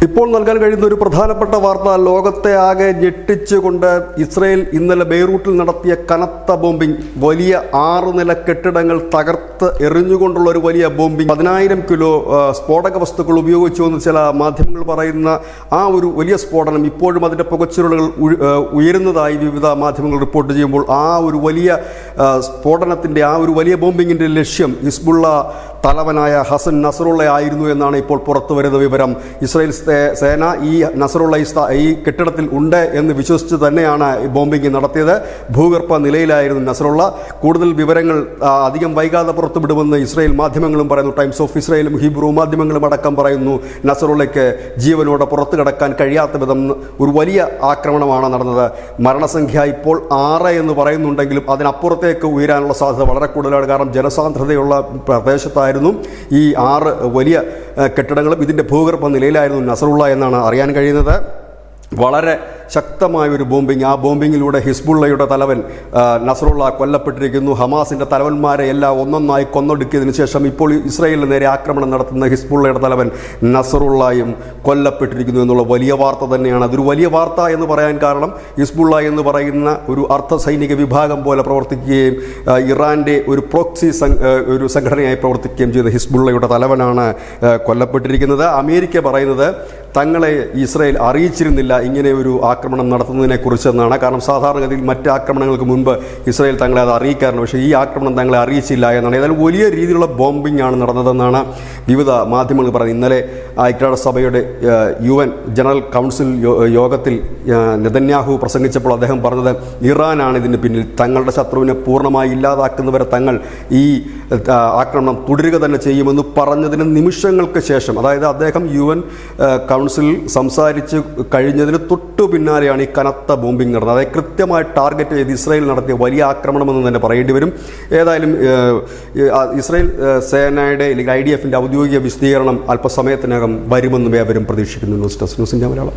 ഇപ്പോൾ നൽകാൻ കഴിയുന്ന ഒരു പ്രധാനപ്പെട്ട വാർത്ത ലോകത്തെ ആകെ ഞെട്ടിച്ചുകൊണ്ട് ഇസ്രയേൽ ഇന്നലെ ബെയ്റൂട്ടിൽ നടത്തിയ കനത്ത ബോംബിംഗ്. വലിയ 6 നില കെട്ടിടങ്ങൾ തകർത്ത് എറിഞ്ഞുകൊണ്ടുള്ള ഒരു വലിയ ബോംബിംഗ്. 10,000 കിലോ സ്ഫോടക വസ്തുക്കൾ ഉപയോഗിച്ചു എന്ന് ചില മാധ്യമങ്ങൾ പറയുന്ന ആ ഒരു വലിയ സ്ഫോടനം ഇപ്പോഴും അതിൻ്റെ പുകച്ചുരുളുകൾ ഉയരുന്നതായി വിവിധ മാധ്യമങ്ങൾ റിപ്പോർട്ട് ചെയ്യുമ്പോൾ ആ ഒരു വലിയ സ്ഫോടനത്തിൻ്റെ ആ ഒരു വലിയ ബോംബിങ്ങിൻ്റെ ലക്ഷ്യം ഹിസ്ബുള്ള തലവനായ ഹസൻ നസറുള്ള ആയിരുന്നു എന്നാണ് ഇപ്പോൾ പുറത്തു വരുന്ന വിവരം. ഇസ്രായേൽ സേന ഈ നസറുള്ള ഈ കെട്ടിടത്തിൽ ഉണ്ട് എന്ന് വിശ്വസിച്ച് തന്നെയാണ് ബോംബിംഗ് നടത്തിയത്. ഭൂഗർഭ നിലയിലായിരുന്നു നസറുള്ള. കൂടുതൽ വിവരങ്ങൾ അധികം വൈകാതെ പുറത്തുവിടുമെന്ന് ഇസ്രായേൽ മാധ്യമങ്ങളും പറയുന്നു. ടൈംസ് ഓഫ് ഇസ്രായേലും ഹീബ്രു മാധ്യമങ്ങളും അടക്കം പറയുന്നു നസറുള്ളയ്ക്ക് ജീവനോടെ പുറത്തു കടക്കാൻ കഴിയാത്ത വിധം ഒരു വലിയ ആക്രമണമാണ് നടന്നത്. മരണസംഖ്യ ഇപ്പോൾ 6 എന്ന് പറയുന്നുണ്ടെങ്കിലും അതിനപ്പുറത്തേക്ക് ഉയരാനുള്ള സാധ്യത വളരെ കൂടുതലാണ്. കാരണം ജനസാന്ദ്രതയുള്ള പ്രദേശത്തായിരുന്നു ഈ 6 വലിയ കെട്ടിടങ്ങളും. ഇതിൻ്റെ ഭൂഗർഭ നിലയിലായിരുന്നു നസറുള്ള എന്നാണ് അറിയാൻ കഴിയുന്നത്. വളരെ ശക്തമായൊരു ബോംബിംഗ്. ആ ബോംബിങ്ങിലൂടെ ഹിസ്ബുള്ളയുടെ തലവൻ നസറുള്ള കൊല്ലപ്പെട്ടിരിക്കുന്നു. ഹമാസിൻ്റെ തലവന്മാരെ എല്ലാം ഒന്നൊന്നായി കൊന്നൊടുക്കിയതിനു ശേഷം ഇപ്പോൾ ഇസ്രായേലിന് നേരെ ആക്രമണം നടത്തുന്ന ഹിസ്ബുള്ളയുടെ തലവൻ നസറുള്ളയും കൊല്ലപ്പെട്ടിരിക്കുന്നു എന്നുള്ള വലിയ വാർത്ത തന്നെയാണ്. അതൊരു വലിയ വാർത്ത എന്ന് പറയാൻ കാരണം ഹിസ്ബുള്ള എന്ന് പറയുന്ന ഒരു അർദ്ധ സൈനിക വിഭാഗം പോലെ പ്രവർത്തിക്കുകയും ഇറാൻ്റെ ഒരു പ്രോക്സി ഒരു സംഘടനയായി പ്രവർത്തിക്കുകയും ചെയ്ത ഹിസ്ബുള്ളയുടെ തലവനാണ് കൊല്ലപ്പെട്ടിരിക്കുന്നത്. അമേരിക്ക പറയുന്നത് തങ്ങളെ ഇസ്രായേൽ അറിയിച്ചിരുന്നില്ല ഇങ്ങനെ ഒരു ആക്രമണം നടത്തുന്നതിനെക്കുറിച്ചെന്നാണ്. കാരണം സാധാരണഗതിയിൽ മറ്റ് ആക്രമണങ്ങൾക്ക് മുൻപ് ഇസ്രായേൽ തങ്ങളെ അത് അറിയിക്കാറുണ്ട്. പക്ഷേ ഈ ആക്രമണം തങ്ങളെ അറിയിച്ചില്ല എന്നാണ്. ഏതായാലും വലിയ രീതിയിലുള്ള ബോംബിംഗ് ആണ് നടന്നതെന്നാണ് വിവിധ മാധ്യമങ്ങൾ പറയുന്നത്. ഇന്നലെ ഐക്യരാഷ്ട്രസഭയുടെ UN ജനറൽ കൗൺസിൽ യോഗത്തിൽ നെതന്യാഹു പ്രസംഗിച്ചപ്പോൾ അദ്ദേഹം പറഞ്ഞത് ഇറാനാണ് ഇതിന് പിന്നിൽ. തങ്ങളുടെ ശത്രുവിനെ പൂർണ്ണമായി ഇല്ലാതാക്കുന്നവരെ തങ്ങൾ ഈ ആക്രമണം തുടരുക തന്നെ ചെയ്യുമെന്ന് പറഞ്ഞതിന് നിമിഷങ്ങൾക്ക് ശേഷം, അതായത് അദ്ദേഹം UN കൗൺസിൽ സംസാരിച്ച് കഴിഞ്ഞതിന് തൊട്ടു പിന്നാലെയാണ് ഈ കനത്ത ബോംബിംഗ് നടന്നത്. അതായത് കൃത്യമായി ടാർഗറ്റ് ചെയ്ത് ഇസ്രായേൽ നടത്തിയ വലിയ ആക്രമണമെന്ന് തന്നെ പറയേണ്ടി വരും. ഏതായാലും ഇസ്രായേൽ സേനയുടെ അല്ലെങ്കിൽ IDF ഔദ്യോഗിക വിശദീകരണം അല്പസമയത്തിനകം വരുമെന്ന് ഏവരും പ്രതീക്ഷിക്കുന്നു. News desk news India Malayalam.